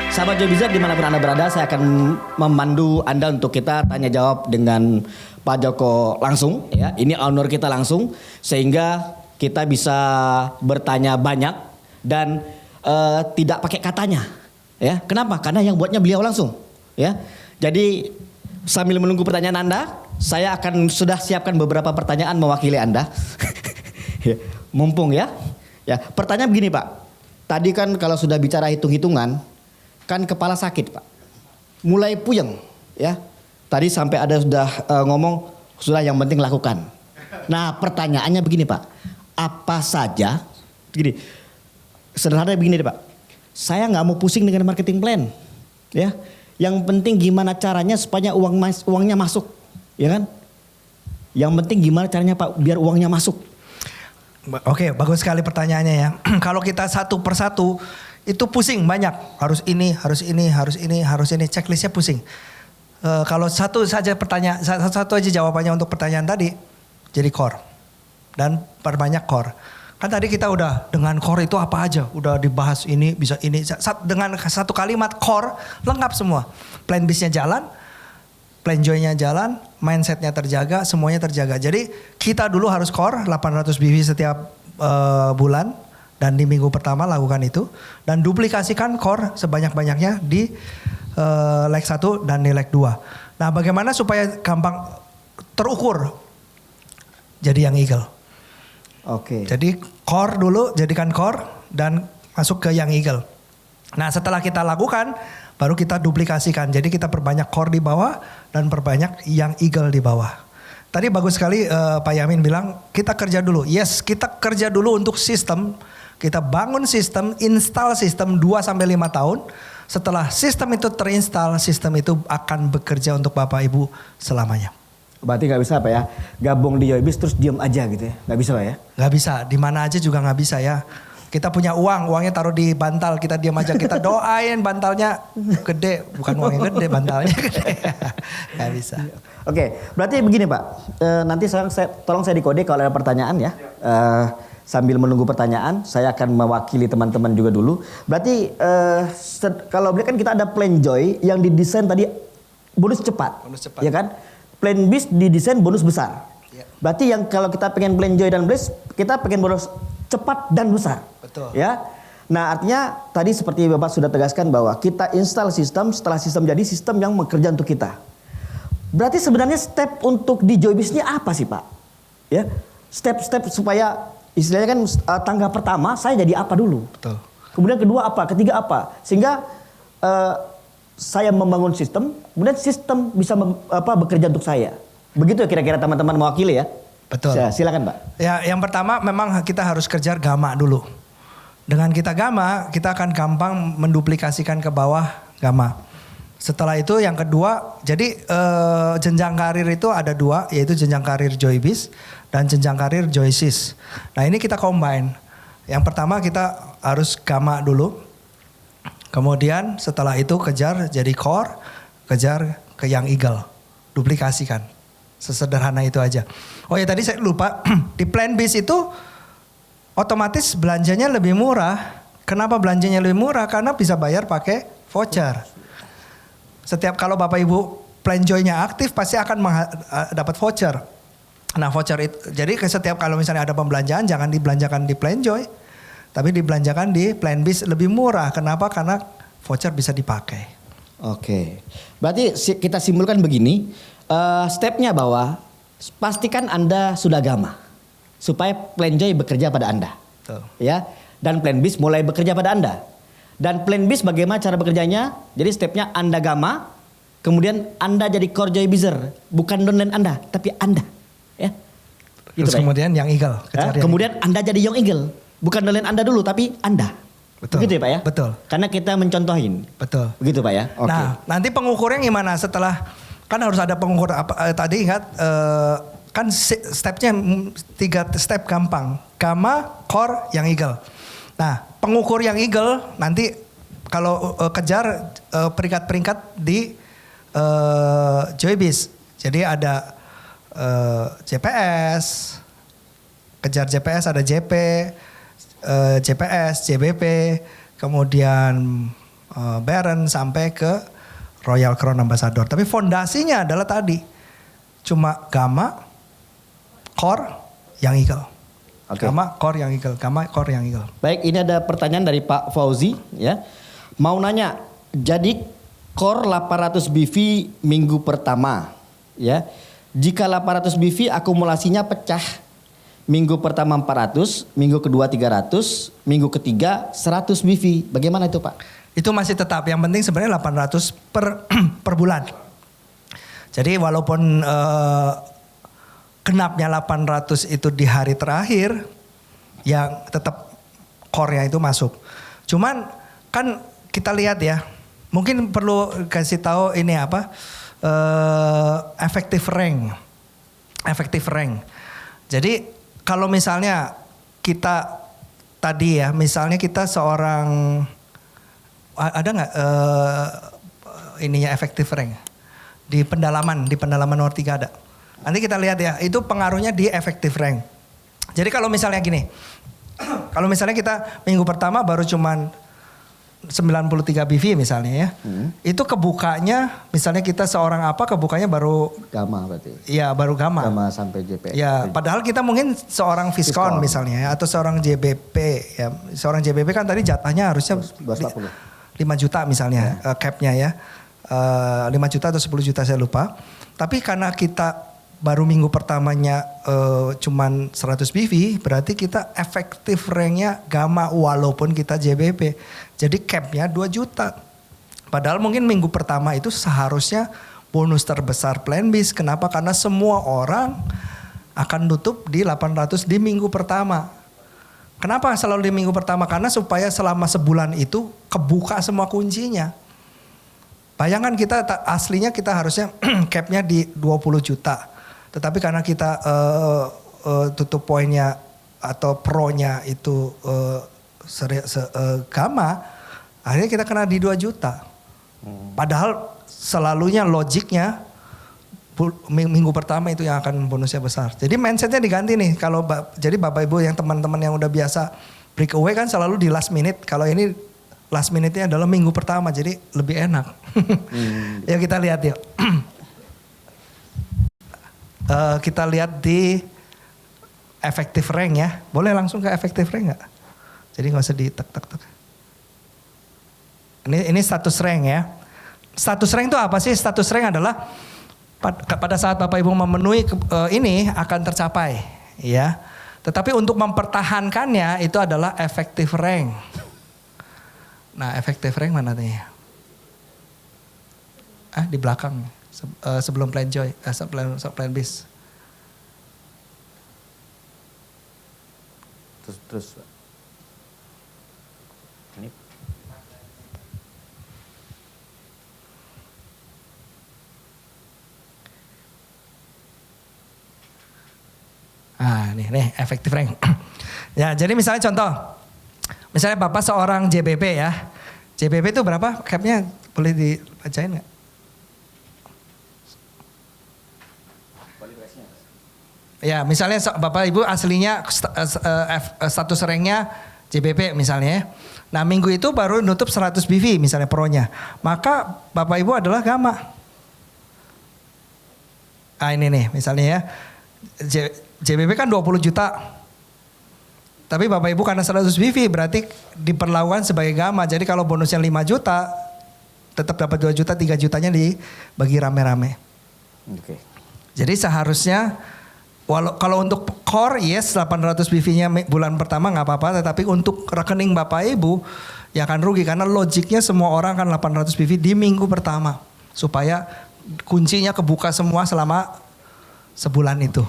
Sahabat Joybizer dimanapun Anda berada, saya akan memandu Anda untuk kita tanya jawab dengan Pak Joko langsung. Ya, ini honor kita langsung sehingga kita bisa bertanya banyak dan tidak pakai katanya. Ya, kenapa? Karena yang buatnya beliau langsung. Ya, jadi sambil menunggu pertanyaan Anda, saya akan sudah siapkan beberapa pertanyaan mewakili Anda. Mumpung ya. Ya, pertanyaan begini Pak. Tadi kan kalau sudah bicara hitung-hitungan, kan kepala sakit Pak. Mulai puyeng ya. Tadi sampai ada sudah ngomong sudah yang penting lakukan. Nah pertanyaannya begini Pak. Apa saja, gini, sederhana begini deh Pak. Saya nggak mau pusing dengan marketing plan. Ya. Yang penting gimana caranya supaya uangnya masuk. Ya kan? Yang penting gimana caranya Pak biar uangnya masuk. Oke, bagus sekali pertanyaannya ya. Kalau kita satu persatu itu pusing banyak. Harus ini, harus ini, harus ini, harus ini. Checklistnya pusing. Kalau satu saja pertanyaan, satu aja jawabannya untuk pertanyaan tadi, jadi core dan perbanyak core. Kan tadi kita udah dengan core itu apa aja, udah dibahas ini bisa ini. Dengan satu kalimat core lengkap semua. Plan bisnya jalan, plan joy-nya jalan, mindsetnya terjaga, semuanya terjaga. Jadi kita dulu harus core 800 BV setiap bulan. Dan di minggu pertama lakukan itu. Dan duplikasikan core sebanyak-banyaknya di leg 1 dan di leg 2. Nah bagaimana supaya gampang terukur jadi yang eagle. Oke. Jadi core dulu, jadikan core dan masuk ke yang eagle. Nah setelah kita lakukan baru kita duplikasikan. Jadi kita perbanyak core di bawah dan perbanyak yang eagle di bawah. Tadi bagus sekali Pak Yamin bilang kita kerja dulu. Yes, kita kerja dulu untuk sistem. Kita bangun sistem, install sistem 2-5 tahun. Setelah sistem itu terinstall, sistem itu akan bekerja untuk Bapak Ibu selamanya. Berarti nggak bisa apa ya, gabung di Joybiz terus diem aja gitu ya? Nggak bisa Pak ya? Nggak bisa, di mana aja juga nggak bisa ya. Kita punya uangnya taruh di bantal, kita diam aja, kita doain bantalnya gede. Bukan uangnya gede, bantalnya gede. Nggak bisa. Oke, berarti begini Pak. Nanti tolong saya dikode kalau ada pertanyaan ya. Sambil menunggu pertanyaan, saya akan mewakili teman-teman juga dulu. Berarti kalau beli kan kita ada plan joy yang didesain tadi bonus cepat. Bonus cepat. Ya kan? Plan bis didesain bonus besar. Ya. Berarti yang kalau kita pengen plan joy dan bliss, kita pengen bonus cepat dan besar. Betul. Ya. Nah artinya tadi seperti Bapak sudah tegaskan bahwa kita install sistem, setelah sistem jadi sistem yang bekerja untuk kita. Berarti sebenarnya step untuk di Joybiz ini apa sih Pak? Ya, step-step supaya istilahnya kan tangga pertama saya jadi apa dulu. Betul. Kemudian kedua apa, ketiga apa. Sehingga saya membangun sistem, kemudian sistem bisa bekerja untuk saya. Begitu kira-kira teman-teman mewakili ya. Betul. Silakan Pak. Ya, yang pertama memang kita harus kejar gamma dulu. Dengan kita gamma, kita akan gampang menduplikasikan ke bawah gamma. Setelah itu yang kedua, jadi jenjang karir itu ada dua, yaitu jenjang karir Joybiz dan jenjang karir Joysys. Nah ini kita combine. Yang pertama kita harus gamma dulu. Kemudian setelah itu kejar jadi core, kejar ke yang eagle. Duplikasikan. Sesederhana itu aja. Oh ya tadi saya lupa, di plan bis itu otomatis belanjanya lebih murah. Kenapa belanjanya lebih murah? Karena bisa bayar pakai voucher. Setiap kalau Bapak Ibu plan joy-nya aktif pasti akan dapat voucher. Nah voucher itu, jadi setiap kalau misalnya ada pembelanjaan jangan dibelanjakan di plan joy. Tapi dibelanjakan di plan bis lebih murah. Kenapa? Karena voucher bisa dipakai. Oke. Berarti kita simpulkan begini. Stepnya bahwa pastikan Anda sudah gamma. Supaya plan joy bekerja pada Anda. Betul. Ya. Dan plan bis mulai bekerja pada Anda. Dan plan bis bagaimana cara bekerjanya? Jadi stepnya Anda gamma, kemudian Anda jadi core Joybizer, bukan downline Anda, tapi Anda, ya. Terus Gitu, kemudian yang eagle. Kemudian Anda jadi young eagle, bukan downline Anda dulu, tapi Anda. Betul. Begitu ya Pak ya? Betul. Karena kita mencontohin. Betul. Begitu Pak ya? Oke. Nah nanti pengukurnya gimana setelah, kan harus ada pengukur, tadi ingat kan stepnya 3 step gampang. Gamma, core, yang eagle. Nah, pengukur yang eagle nanti kalau kejar peringkat-peringkat di Joybiz. Jadi ada JPS, kejar JPS ada JP, JPS, JBP, kemudian Baron sampai ke Royal Crown Ambassador. Tapi fondasinya adalah tadi cuma Gamma, Core, Young Eagle. Oke. Gamma, Core, Young Eagle. Gamma, Core, Young Eagle. Baik, ini ada pertanyaan dari Pak Fauzi ya. Mau nanya, jadi core 800 BV minggu pertama ya. Jika 800 BV akumulasinya pecah, minggu pertama 400, minggu kedua 300, minggu ketiga 100 BV. Bagaimana itu Pak? Itu masih tetap, yang penting sebenarnya 800 per bulan. Jadi walaupun genapnya 800 itu di hari terakhir, yang tetap core-nya itu masuk. Cuman kan kita lihat ya, mungkin perlu kasih tahu ini apa, effective rank. Jadi kalau misalnya kita tadi ya, misalnya kita seorang, ada nggak ininya effective rank di pendalaman nomor 3 ada. Nanti kita lihat ya, itu pengaruhnya di effective rank. Jadi kalau misalnya gini, kalau misalnya kita minggu pertama baru cuman 93 BV misalnya ya, itu kebukanya misalnya kita seorang apa kebukanya baru Gamma berarti. Iya baru Gamma. Gamma sampai JP. Ya padahal kita mungkin seorang Viscon misalnya ya, atau seorang JBP ya. Seorang JBP kan tadi jatahnya harusnya 240. 5 juta misalnya capnya ya. 5 juta atau 10 juta saya lupa. Tapi karena kita baru minggu pertamanya cuman 100 BV, berarti kita efektif ranknya Gamma walaupun kita JBP. Jadi capnya 2 juta. Padahal mungkin minggu pertama itu seharusnya bonus terbesar Plan Bis. Kenapa? Karena semua orang akan nutup di 800 di minggu pertama. Kenapa selalu di minggu pertama? Karena supaya selama sebulan itu kebuka semua kuncinya. Bayangkan kita aslinya kita harusnya capnya di 20 juta. Tetapi karena kita tutup poinnya atau pro-nya itu Gamma, akhirnya kita kena di 2 juta. Padahal selalunya logiknya minggu pertama itu yang akan bonusnya besar. Jadi mindsetnya diganti nih. Kalau jadi Bapak Ibu yang teman-teman yang udah biasa breakaway kan selalu di last minute. Kalau ini last minute-nya adalah minggu pertama, jadi lebih enak. Ya kita lihat yuk. Kita lihat di effective rank ya. Boleh langsung ke effective rank nggak? Jadi nggak usah di tek. Ini status rank ya. Status rank itu apa sih? Status rank adalah pada saat Bapak Ibu memenuhi ini akan tercapai ya. Tetapi untuk mempertahankannya itu adalah effective rank. Nah effective rank mana nih? Di belakang. Sebelum Plan Joy, plan Bis. Terus. Ini. Nih efektif rank. Ya, jadi misalnya contoh. Misalnya Bapak seorang JBP ya. JBP itu berapa capnya? Boleh dibacain nggak? Ya misalnya Bapak Ibu aslinya status ranknya JBP misalnya ya. Nah minggu itu baru nutup 100 BV misalnya pro-nya. Maka Bapak Ibu adalah Gamma. Ini nih misalnya ya. JBP kan 20 juta. Tapi Bapak Ibu karena 100 BV berarti diperlakukan sebagai Gamma. Jadi kalau bonusnya 5 juta tetap dapat 2 juta, 3 jutanya dibagi rame-rame. Oke. Jadi seharusnya kalau untuk core yes 800 BV-nya bulan pertama nggak apa-apa, tetapi untuk rekening Bapak Ibu ya akan rugi karena logiknya semua orang kan 800 BV di minggu pertama supaya kuncinya kebuka semua selama sebulan itu.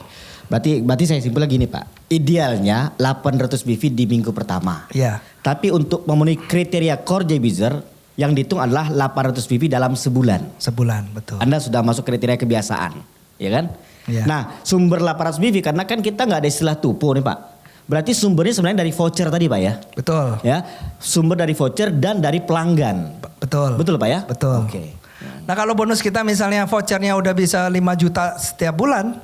Berarti saya simpulnya gini Pak, idealnya 800 BV di minggu pertama. Iya. Tapi untuk memenuhi kriteria core JBizer yang dihitung adalah 800 BV dalam sebulan. Sebulan betul. Anda sudah masuk kriteria kebiasaan, ya kan? Ya. Nah sumber 800 BV karena kan kita nggak ada istilah tupo nih Pak. Berarti sumbernya sebenarnya dari voucher tadi Pak ya? Betul. Ya, sumber dari voucher dan dari pelanggan. Betul. Betul Pak ya? Betul. Oke. Nah kalau bonus kita misalnya vouchernya udah bisa 5 juta setiap bulan,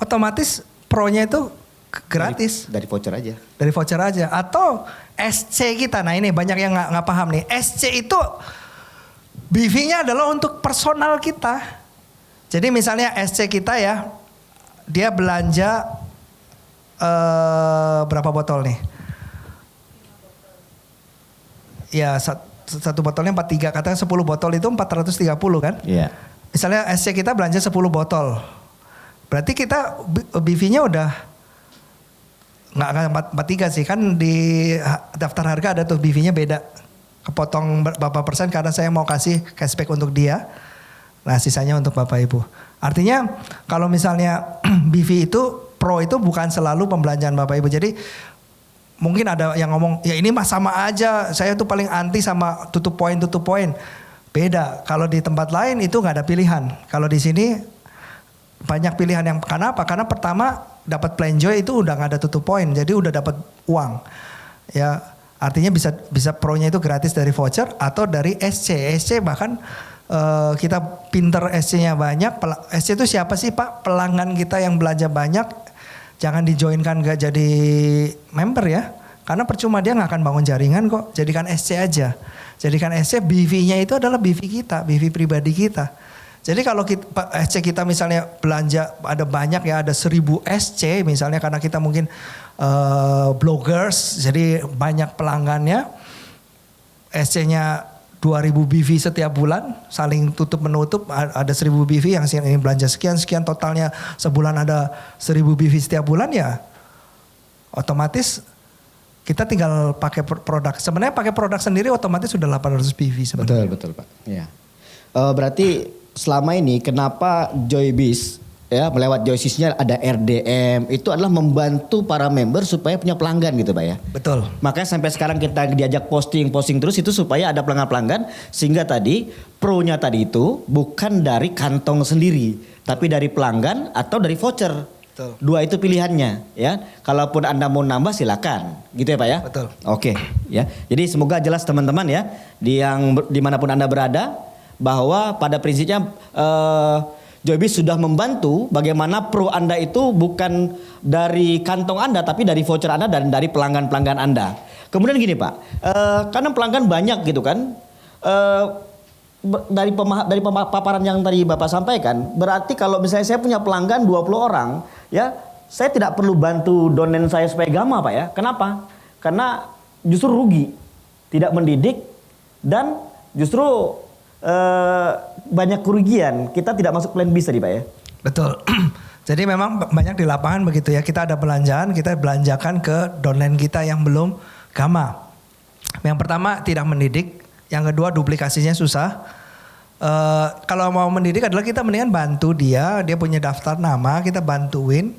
otomatis pro-nya itu gratis. Dari voucher aja. Dari voucher aja. Atau SC kita. Nah ini banyak yang nggak paham nih. SC itu BV-nya adalah untuk personal kita. Jadi misalnya SC kita ya, dia belanja berapa botol nih? Ya satu botolnya 43, katanya 10 botol itu 430 kan? Iya. Misalnya SC kita belanja 10 botol. Berarti kita BV-nya udah nggak 43 sih, kan di daftar harga ada tuh BV-nya beda. Kepotong berapa persen karena saya mau kasih cashback untuk dia. Nah sisanya untuk Bapak Ibu. Artinya kalau misalnya BV itu pro itu bukan selalu pembelanjaan Bapak Ibu. Jadi mungkin ada yang ngomong ya ini mah sama aja. Saya tuh paling anti sama tutup poin. Beda. Kalau di tempat lain itu nggak ada pilihan. Kalau di sini banyak pilihan yang karena apa? Karena pertama dapat Planjoy itu udah nggak ada tutup poin. Jadi udah dapat uang. Ya artinya bisa pro-nya itu gratis dari voucher atau dari SC. SC bahkan kita pinter SC-nya banyak. SC itu siapa sih Pak? Pelanggan kita yang belanja banyak. Jangan dijoinkan gak jadi member ya. Karena percuma dia gak akan bangun jaringan kok. Jadikan SC aja. Jadikan SC, BV-nya itu adalah BV kita. BV pribadi kita. Jadi kalau SC kita misalnya belanja ada banyak ya. Ada 1000 SC misalnya karena kita mungkin bloggers. Jadi banyak pelanggannya. SC-nya 2000 BV setiap bulan, saling tutup menutup, ada 1000 BV yang ini belanja sekian totalnya sebulan ada 1000 BV setiap bulan ya otomatis kita tinggal pakai produk. Sebenarnya pakai produk sendiri otomatis sudah 800 BV sebenarnya. Betul Pak. Ya. Berarti selama ini kenapa Joybis ya melewat Joysisnya ada RDM itu adalah membantu para member supaya punya pelanggan gitu Pak ya. Betul. Makanya sampai sekarang kita diajak posting terus itu supaya ada pelanggan-pelanggan sehingga tadi pro-nya tadi itu bukan dari kantong sendiri tapi dari pelanggan atau dari voucher. Betul. Dua itu pilihannya ya. Kalaupun Anda mau nambah silakan gitu ya Pak ya. Betul. Oke ya. Jadi semoga jelas teman-teman ya dimanapun Anda berada bahwa pada prinsipnya Joybis sudah membantu bagaimana pro Anda itu bukan dari kantong Anda tapi dari voucher Anda dan dari pelanggan-pelanggan Anda. Kemudian gini Pak, karena pelanggan banyak gitu kan, dari paparan yang tadi Bapak sampaikan, berarti kalau misalnya saya punya pelanggan 20 orang, ya saya tidak perlu bantu donen saya supaya gama Pak ya. Kenapa? Karena justru rugi, tidak mendidik dan justru banyak kerugian. Kita tidak masuk plan bis tadi Pak ya. Betul. Jadi memang banyak di lapangan begitu ya. Kita ada belanjaan, kita belanjakan ke downline kita yang belum gama. Yang pertama tidak mendidik. Yang kedua duplikasinya susah. Kalau mau mendidik adalah kita mendingan bantu dia punya daftar nama, kita bantuin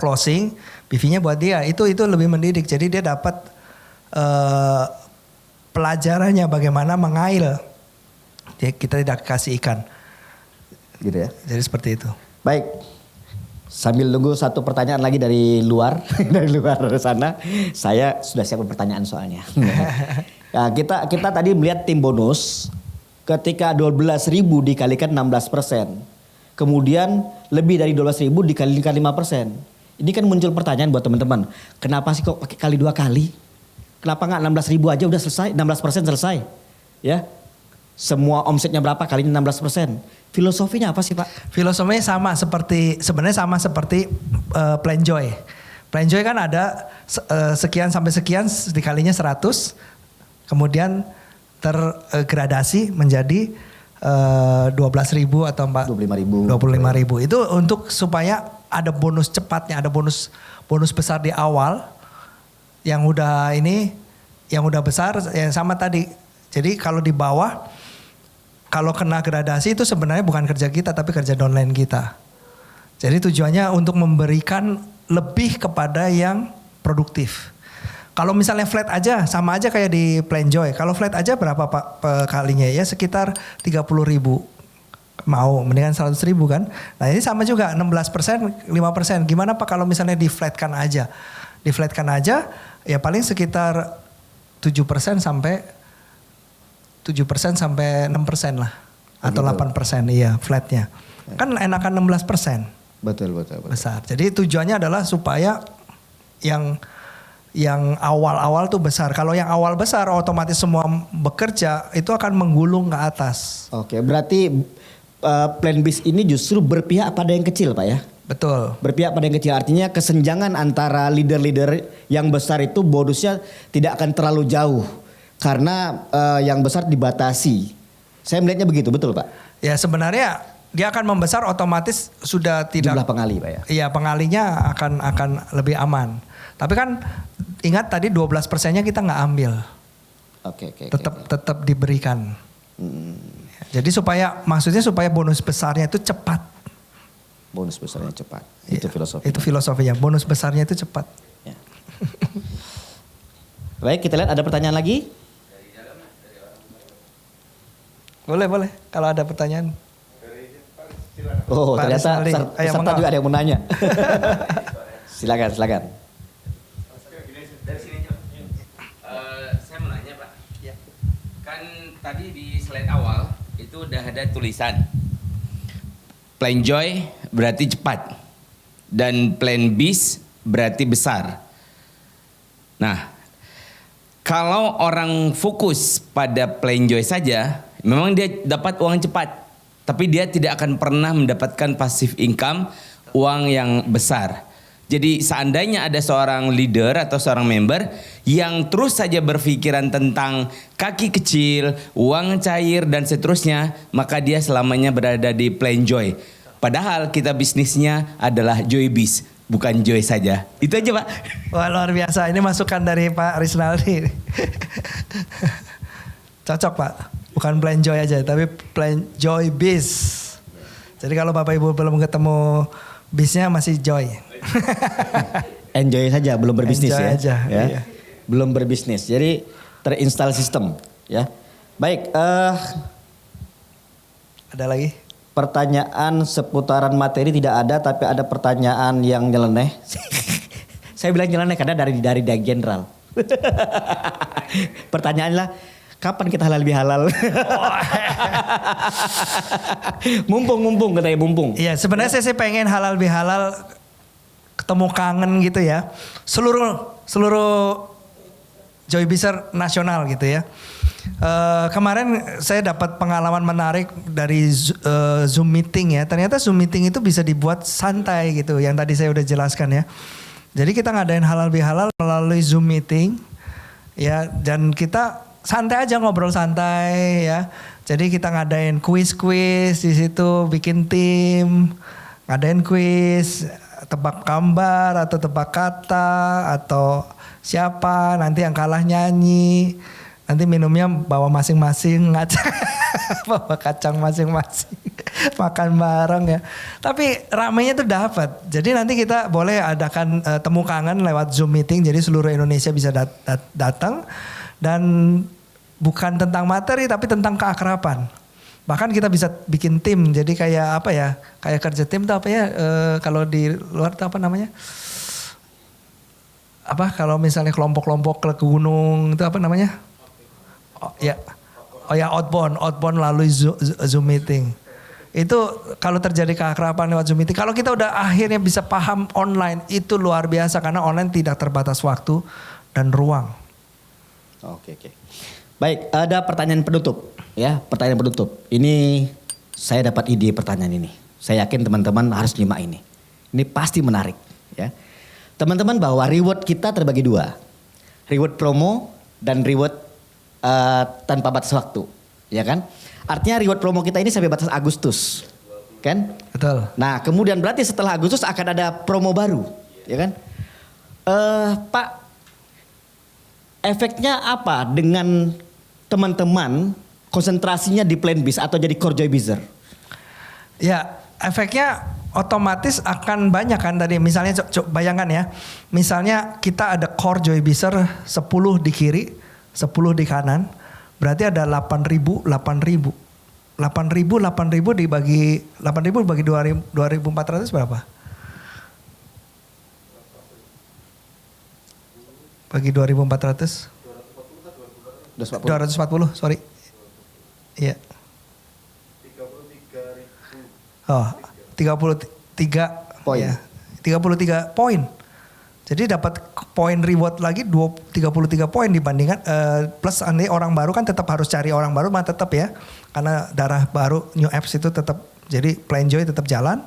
closing, BV-nya buat dia. Itu lebih mendidik. Jadi dia dapat pelajarannya bagaimana mengail. Jadi kita tidak kasih ikan. Gitu ya. Jadi seperti itu. Baik. Sambil nunggu satu pertanyaan lagi dari luar, dari luar sana. Saya sudah siap pertanyaan soalnya. Nah, kita tadi melihat tim bonus ketika 12.000 dikalikan 16%. Kemudian lebih dari 12.000 dikalikan 5%. Ini kan muncul pertanyaan buat teman-teman. Kenapa sih kok pakai kali 2 kali? Kenapa nggak 16.000 aja udah selesai, 16% selesai? Ya, semua omsetnya berapa kali 16%? Filosofinya apa sih Pak? Filosofinya sebenarnya sama seperti Planjoy. Planjoy kan ada sekian sampai sekian dikalinya 100, kemudian tergradasi menjadi 12.000 atau 25.000. Itu untuk supaya ada bonus cepatnya, ada bonus besar di awal. Yang udah besar yang sama tadi. Jadi kalau di bawah kalau kena gradasi itu sebenarnya bukan kerja kita tapi kerja downline kita. Jadi tujuannya untuk memberikan lebih kepada yang produktif. Kalau misalnya flat aja sama aja kayak di Planjoy. Kalau flat aja berapa Pak kalinya ya sekitar 30.000. Mau mendingan 100.000 kan. Nah ini sama juga 16%, 5%. Gimana Pak kalau misalnya di-flatkan aja? Di-flatkan aja ya paling sekitar 7% sampai 6% lah. Atau 8% iya flatnya. Kan enakan 16%. Betul, betul, betul. besar. Jadi tujuannya adalah supaya yang awal-awal tuh besar. Kalau yang awal besar otomatis semua bekerja itu akan menggulung ke atas. Oke, berarti plan bis ini justru berpihak pada yang kecil, Pak ya? Betul. Berpihak pada yang kecil, artinya kesenjangan antara leader-leader yang besar itu bonusnya tidak akan terlalu jauh. Karena yang besar dibatasi. Saya melihatnya begitu, betul Pak? Ya sebenarnya dia akan membesar otomatis sudah tidak. Jumlah pengali Pak ya? Iya pengalinya akan lebih aman. Tapi kan ingat tadi 12%-nya kita nggak ambil. Oke. Tetap diberikan. Jadi maksudnya supaya bonus besarnya itu cepat. Bonus besarnya cepat. Iya, Itu filosofi. Itu filosofinya. Bonus besarnya itu cepat. Ya. Baik, kita lihat ada pertanyaan lagi. Boleh. Kalau ada pertanyaan. Oh, Pak ternyata Rizali. peserta juga ada yang mau nanya. Silakan. Dari sini aja. Saya mau nanya Pak. Ya. Kan tadi di slide awal itu udah ada tulisan plan joy berarti cepat dan plan bis berarti besar. Nah, kalau orang fokus pada plan joy saja, memang dia dapat uang cepat, tapi dia tidak akan pernah mendapatkan passive income, uang yang besar. Jadi seandainya ada seorang leader atau seorang member yang terus saja berpikiran tentang kaki kecil, uang cair dan seterusnya, maka dia selamanya berada di plan joy. Padahal kita bisnisnya adalah joy bis, bukan joy saja. Itu aja Pak. Wah luar biasa. Ini masukan dari Pak Rizaldi. Cocok Pak. Bukan plan joy aja, tapi plan joy bis. Jadi kalau Bapak Ibu belum ketemu bisnya masih joy. Enjoy saja, belum berbisnis. Enjoy ya. aja, Ya. iya. Belum berbisnis. Jadi terinstall sistem, ya. Baik, Ada lagi? pertanyaan seputaran materi tidak ada, tapi ada pertanyaan yang nyeleneh. Saya bilang nyeleneh karena dari general. Pertanyaannya, kapan kita halal bihalal? mumpung katanya mumpung. Iya sebenarnya saya sih pengen halal bihalal ketemu kangen gitu ya. Seluruh Joybizer nasional gitu ya. Kemarin saya dapat pengalaman menarik dari Zoom meeting ya. Ternyata Zoom meeting itu bisa dibuat santai gitu. Yang tadi saya udah jelaskan ya. Jadi kita ngadain halal bihalal melalui Zoom meeting ya. Dan kita santai aja ngobrol santai ya. Jadi kita ngadain kuis-kuis di situ, bikin tim, ngadain kuis, tebak gambar atau tebak kata atau siapa, nanti yang kalah nyanyi. Nanti minumnya bawa masing-masing, bawa kacang masing-masing, makan bareng ya. Tapi ramenya tuh dapat. Jadi nanti kita boleh adakan temu kangen lewat Zoom meeting. Jadi seluruh Indonesia bisa datang dan bukan tentang materi tapi tentang keakraban. Bahkan kita bisa bikin tim. Jadi kayak apa ya? Kayak kerja tim tuh apa ya? Kalau di luar tuh apa namanya? Apa kalau misalnya kelompok-kelompok ke gunung itu apa namanya? Oh ya outbound melalui Zoom meeting. Itu kalau terjadi keakraban lewat Zoom meeting. Kalau kita udah akhirnya bisa paham online itu luar biasa karena online tidak terbatas waktu dan ruang. Oke. Baik, ada pertanyaan penutup ya, pertanyaan penutup. Ini saya dapat ide pertanyaan ini. Saya yakin teman-teman harus nyimak ini. Ini pasti menarik ya. Teman-teman bahwa reward kita terbagi dua. Reward promo dan reward tanpa batas waktu, ya kan? Artinya reward promo kita ini sampai batas Agustus, kan? Betul. Nah, kemudian berarti setelah Agustus akan ada promo baru, ya kan? Pak, efeknya apa dengan teman-teman konsentrasinya di plan bis atau jadi core Joybizer? Ya, efeknya otomatis akan banyak kan tadi. Misalnya bayangkan ya, misalnya kita ada core Joybizer 10 di kiri, 10 di kanan, berarti ada 8.000 dibagi 2.400 berapa? Bagi 2.400? 240, sorry. Iya. 33.000. Oh, 33 Poin. Ya, 33 poin. Jadi dapat poin reward lagi 33 poin dibandingkan plus nanti orang baru kan tetap harus cari orang baru mah tetap ya. Karena darah baru new apps itu tetap, jadi Planjoy tetap jalan.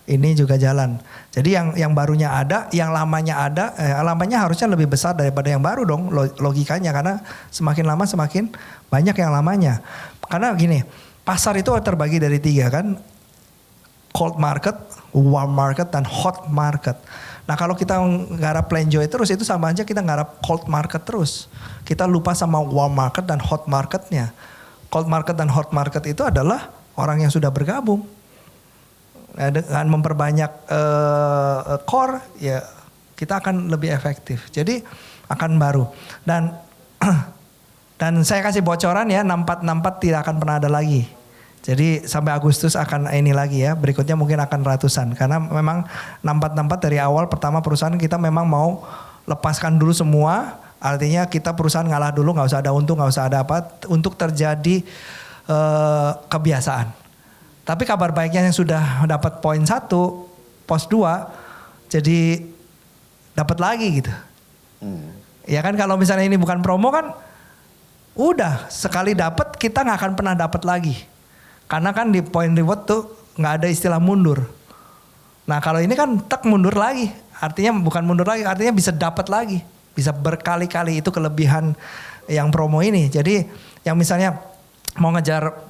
Ini juga jalan. Jadi yang barunya ada, yang lamanya ada, lamanya harusnya lebih besar daripada yang baru dong logikanya, karena semakin lama semakin banyak yang lamanya. Karena gini, pasar itu terbagi dari 3 kan, cold market, warm market, dan hot market. Nah kalau kita nggarap Planjoy terus itu sama aja kita nggarap cold market terus. Kita lupa sama warm market dan hot marketnya. Cold market dan hot market itu adalah orang yang sudah bergabung. Nah, dengan memperbanyak core ya kita akan lebih efektif. Jadi akan baru. Dan saya kasih bocoran ya, 64 tidak akan pernah ada lagi. Jadi sampai Agustus akan ini lagi ya, berikutnya mungkin akan ratusan. Karena memang 64 dari awal pertama perusahaan kita memang mau lepaskan dulu semua. Artinya kita perusahaan ngalah dulu, gak usah ada untung, gak usah ada apa. Untuk terjadi kebiasaan. Tapi kabar baiknya yang sudah dapat poin 1, pos 2, jadi dapat lagi gitu. Ya kan kalau misalnya ini bukan promo kan, udah sekali dapat kita gak akan pernah dapat lagi. Karena kan di point reward tuh nggak ada istilah mundur. Nah kalau ini kan tek mundur lagi, artinya bukan mundur lagi, artinya bisa dapat lagi, bisa berkali-kali, itu kelebihan yang promo ini. Jadi yang misalnya mau ngejar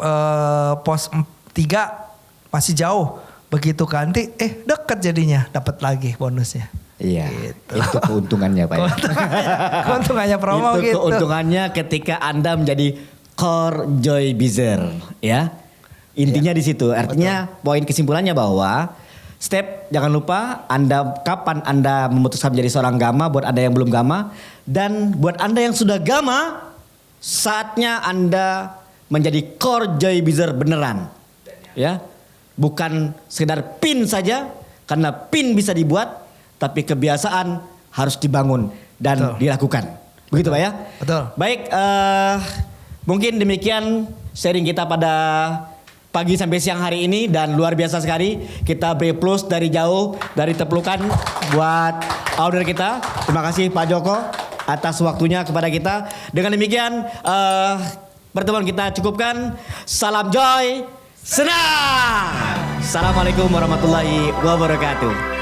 pos 3 masih jauh, begitu ganti deket jadinya dapat lagi bonusnya. Iya, gitu. itu keuntungannya Pak. Keuntungannya promo itu gitu. keuntungannya ketika Anda menjadi core Joy Bizer, ya. Intinya di situ. Artinya poin kesimpulannya bahwa step jangan lupa kapan Anda memutuskan menjadi seorang gamma buat Anda yang belum gamma, dan buat Anda yang sudah gamma saatnya Anda menjadi core Joy Bizer beneran. Ya. Bukan sekedar pin saja, karena pin bisa dibuat tapi kebiasaan harus dibangun dan dilakukan. Begitu Pak ya? Betul. Baik, mungkin demikian sharing kita pada pagi sampai siang hari ini, dan luar biasa sekali kita beri plus dari jauh, dari tepelukan buat owner kita. Terima kasih Pak Joko atas waktunya kepada kita. Dengan demikian pertemuan kita cukupkan. Salam Joy, senang. Assalamualaikum warahmatullahi wabarakatuh.